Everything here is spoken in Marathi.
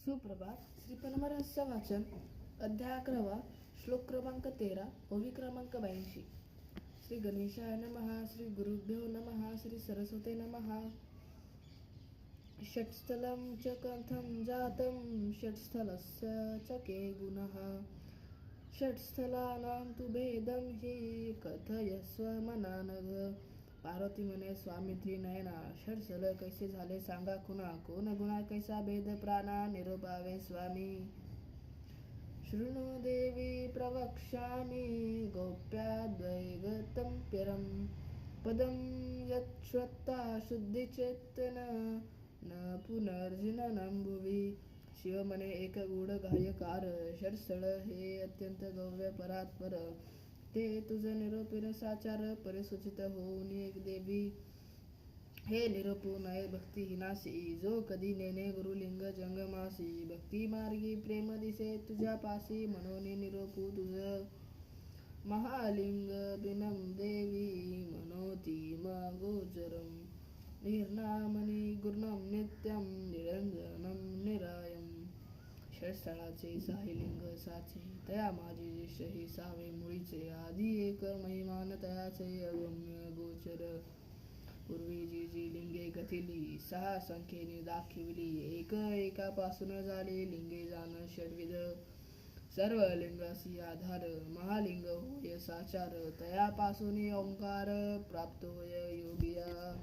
सुप्रभात. श्री परमरहस्य वाचन, अध्याय 11, श्लोक क्रमांक 13, ओवी क्रमांक 82. श्री गणेशाय नमः. श्री गुरुभ्यो नमः. श्री सरस्वते नमः. षट्स्थलं च कथं जातं, षट्स्थलस्य च के गुणः, षट्स्थलानां तु भेदं हि कथयस्व मनानघ. पार्वती म्हणे, स्वामी त्रिनयना, षट्स्थल कैसे झाले सांगा खुणा, कोण गुणा कैसा भेद प्राणा निरोपावे स्वामी. शृणु देवी प्रवक्ष्यामि, गोप्याद्वैगतं प्यरं पदं यच्छ्रत्ता शुद्धिचेतन न पुनर्जननं भुवि. शिव म्हणे, एक गूढ गायकार, षट्स्थळ हे अत्यंत गव्य परात्पर, ते तुझ निरोपिन साचार परिसूचित होऊन एक देवी. हे निरोपू नये भक्तिहीनासी, जो कधी नेने गुरुलिंग जंगमासी. भक्ती मार्गी प्रेम दिसे तुझ्या पासी, म्हणून निरोपू तुझ महालिंग बिनं देवी मनोती गोचरम. निर्नामनी गुरुणं नित्यं निरंजनं निरायं. षट्स्थळाचे साहिलिंग साचे, तया माझे जिष्ट ही सावे मुळीचे. आधी एक महिमान तयाचे अगम्य गोचर. पूर्वी जी जी लिंगे गथिली, 6 संख्येने दाखविली. एक एकापासून झाले लिंगे जाण षड्विध. सर्व लिंगासी आधार, महालिंग होय साचार. तयापासून ओंकार प्राप्त होय योगिया.